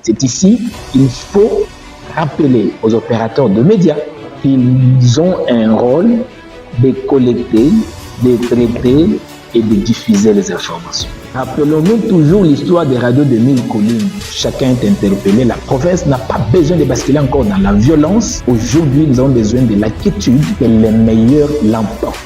C'est ici qu'il faut rappeler aux opérateurs de médias qu'ils ont un rôle de collecter, de traiter et de diffuser les informations. Rappelons-nous toujours l'histoire des radios de 1000 collines. Chacun est interpellé. La province n'a pas besoin de basculer encore dans la violence. Aujourd'hui, nous avons besoin de l'attitude que les meilleurs l'emportent.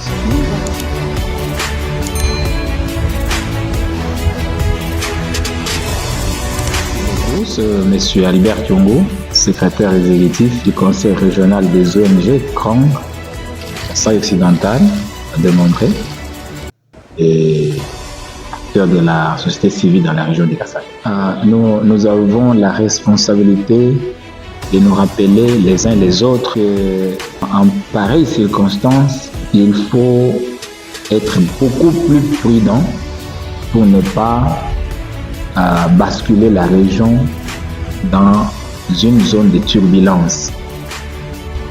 Monsieur Albert Kyongo, secrétaire exécutif du Conseil régional des ONG CRANG, Conseil occidental, a démontré, et acteur de la société civile dans la région de Kasaï. Nous avons la responsabilité de nous rappeler les uns les autres qu'en pareille circonstance, il faut être beaucoup plus prudent pour ne pas basculer la région dans une zone de turbulence.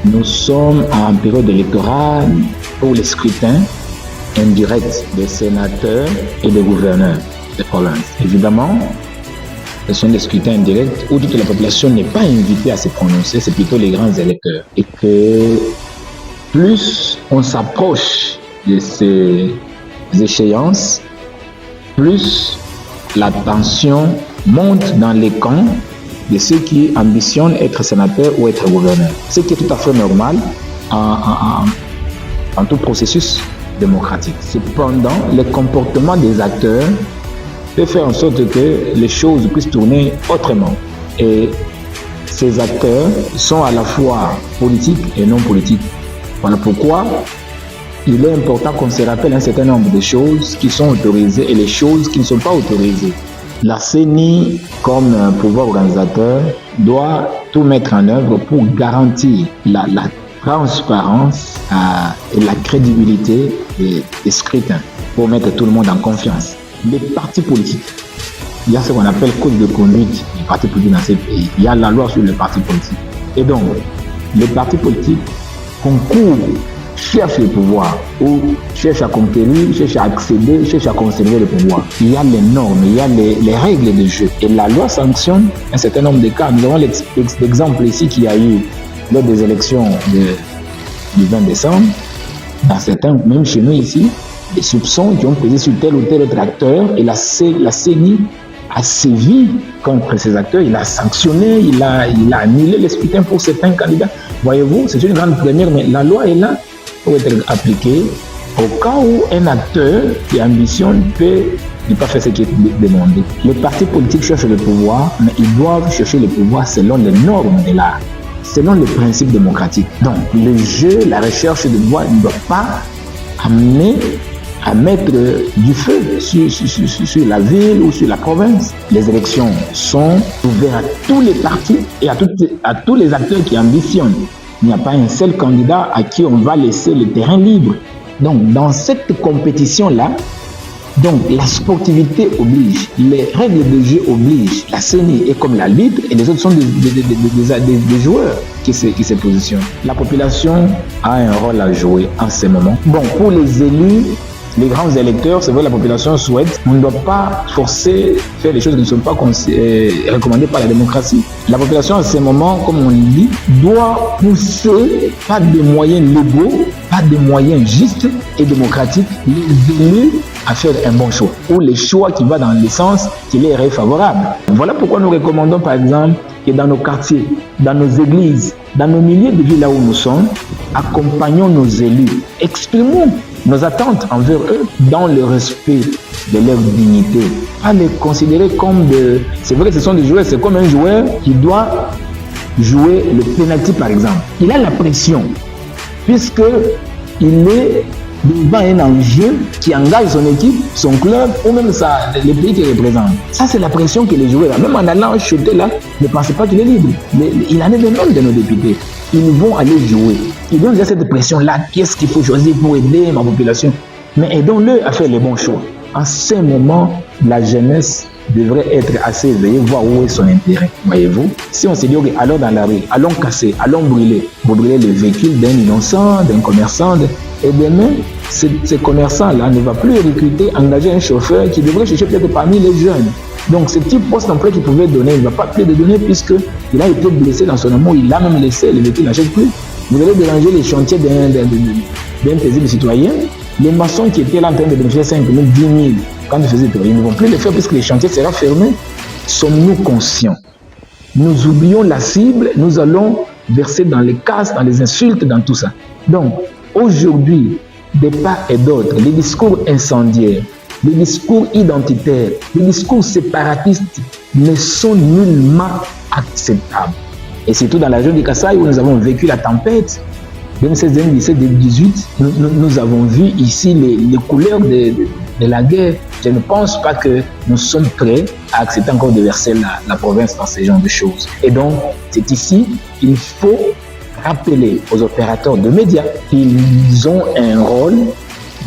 Nous sommes en période électorale pour les scrutins indirects des sénateurs et des gouverneurs des provinces. Évidemment, ce sont des scrutins indirects où toute la population n'est pas invitée à se prononcer, c'est plutôt les grands électeurs. Et que plus on s'approche de ces échéances, plus la tension monte dans les camps de ceux qui ambitionnent être sénateurs ou être gouverneurs. Ce qui est tout à fait normal en tout processus démocratique. Cependant, le comportement des acteurs peut faire en sorte que les choses puissent tourner autrement. Et ces acteurs sont à la fois politiques et non politiques. Voilà pourquoi il est important qu'on se rappelle un certain nombre de choses qui sont autorisées et les choses qui ne sont pas autorisées. La CENI, comme pouvoir organisateur, doit tout mettre en œuvre pour garantir la transparence et la crédibilité des scrutins, pour mettre tout le monde en confiance. Les partis politiques, il y a ce qu'on appelle code de conduite des partis politiques dans ces pays. Il y a la loi sur les partis politiques. Et donc, les partis politiques concourent, cherchent le pouvoir ou cherchent à conquérir, cherchent à accéder, cherchent à conserver le pouvoir. Il y a les normes, il y a les règles de jeu. Et la loi sanctionne un certain nombre de cas. Nous avons l'exemple ici qu'il y a eu lors des élections du 20 décembre. Dans certains, même chez nous ici, des soupçons qui ont pesé sur tel ou tel autre acteur et la CENI a sévi contre ces acteurs, il a sanctionné, il a annulé les scrutins pour certains candidats. Voyez-vous, c'est une grande première, mais la loi est là pour être appliquée au cas où un acteur qui ambitionne peut ne pas faire ce qui est demandé. Les partis politiques cherchent le pouvoir, mais ils doivent chercher le pouvoir selon les normes de l'art, selon les principes démocratiques. Donc, le jeu, la recherche de pouvoir ne doit pas amener à mettre du feu sur la ville ou sur la province. Les élections sont ouvertes à tous les partis et à tous les acteurs qui ambitionnent. Il n'y a pas un seul candidat à qui on va laisser le terrain libre. Donc, dans cette compétition-là, donc la sportivité oblige, les règles de jeu obligent. La CENI est comme l'arbitre et les autres sont des joueurs qui se positionnent. La population a un rôle à jouer en ce moment. Bon, pour les élus, les grands électeurs, c'est vrai, la population souhaite. On ne doit pas forcer faire des choses qui ne sont pas recommandées par la démocratie. La population, en ce moment, comme on le dit, doit pousser, pas des moyens légaux, pas des moyens justes et démocratiques, les élus à faire un bon choix, ou les choix qui vont dans le sens qui leur est favorable. Voilà pourquoi nous recommandons, par exemple, que dans nos quartiers, dans nos églises, dans nos milieux de vie là où nous sommes, accompagnons nos élus, exprimons nos attentes envers eux dans le respect de leur dignité. Pas les considérer comme C'est vrai que ce sont des joueurs, c'est comme un joueur qui doit jouer le penalty par exemple. Il a la pression, puisque il est devant un enjeu qui engage son équipe, son club ou même le pays qu'il représente. Ça, c'est la pression que les joueurs, même en allant chuter là, ne pensez pas qu'il est libre. Il en est de même de nos députés. Ils vont aller jouer. Ils ont déjà cette pression-là. Qu'est-ce qu'il faut choisir pour aider ma population? Mais aidons-le à faire les bons choix. En ce moment, la jeunesse devrait être assez éveillée, voir où est son intérêt. Voyez-vous, si on se dit, okay, allons dans la rue, allons casser, allons brûler, pour brûler le véhicule d'un innocent, d'un commerçant, et demain, ce commerçant-là ne va plus recruter, engager un chauffeur qui devrait chercher peut-être parmi les jeunes. Donc, ce petit poste d'emploi qu'il pouvait donner, il ne va pas plus de donner puisqu'il a été blessé dans son amour, il a même laissé le véhicule, il n'achète plus. Vous allez déranger les chantiers d'un paisible citoyen. Les maçons qui étaient là en train de bénéficier 5 000, 10 000, quand ils faisaient ils ne vont plus le faire puisque les chantiers seront fermés. Sommes-nous conscients? Nous oublions la cible, nous allons verser dans les casses, dans les insultes, dans tout ça. Donc, aujourd'hui, de part et d'autre, les discours incendiaires, les discours identitaires, les discours séparatistes ne sont nullement acceptables. Et surtout dans la région du Kasaï où nous avons vécu la tempête, 2016, 2017, 2018, nous avons vu ici les couleurs de la guerre. Je ne pense pas que nous sommes prêts à accepter encore de verser la province dans ce genre de choses. Et donc, c'est ici qu'il faut rappeler aux opérateurs de médias qu'ils ont un rôle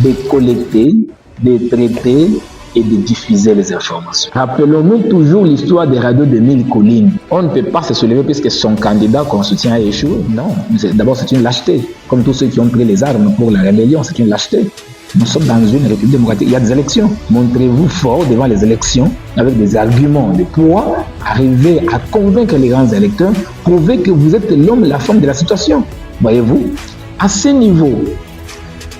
de collecter, de traiter et de diffuser les informations. Rappelons-nous toujours l'histoire des radios de Mille Collines. On ne peut pas se soulever puisque son candidat qu'on soutient a échoué. Non, d'abord c'est une lâcheté. Comme tous ceux qui ont pris les armes pour la rébellion, c'est une lâcheté. Nous sommes dans une république démocratique, il y a des élections. Montrez-vous fort devant les élections avec des arguments de poids, arrivez à convaincre les grands électeurs, prouvez que vous êtes l'homme et la femme de la situation. Voyez-vous, à ce niveau,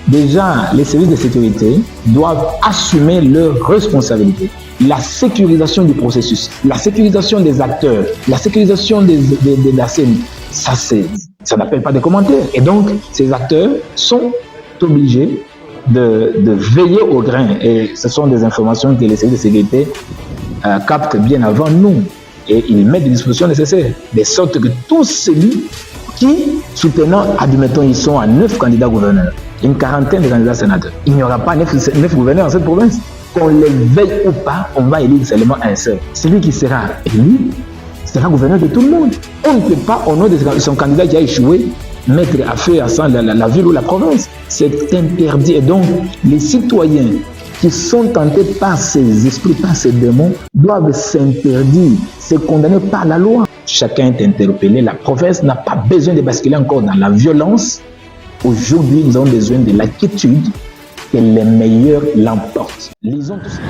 déjà, les services de sécurité doivent assumer leurs responsabilités. La sécurisation du processus, la sécurisation des acteurs, la sécurisation de la scène, ça n'appelle pas de commentaires. Et donc, ces acteurs sont obligés de veiller au grain. Et ce sont des informations que les services de sécurité captent bien avant nous. Et ils mettent des dispositions nécessaires. De sorte que tous celui qui, soutenant, admettons, ils sont à 9 candidats gouverneurs, une quarantaine de candidats sénateurs. Il n'y aura pas 9 gouverneurs dans cette province. Qu'on les veille ou pas, on va élire seulement un seul. Celui qui sera élu sera gouverneur de tout le monde. On ne peut pas, au nom de son candidat qui a échoué, mettre à feu à sang la ville ou la province. C'est interdit. Et donc, les citoyens qui sont tentés par ces esprits, par ces démons, doivent s'interdire, se condamner par la loi. Chacun est interpellé. La province n'a pas besoin de basculer encore dans la violence. Aujourd'hui, nous avons besoin de la quiétude, que les meilleurs l'emportent. Lisons tout ça.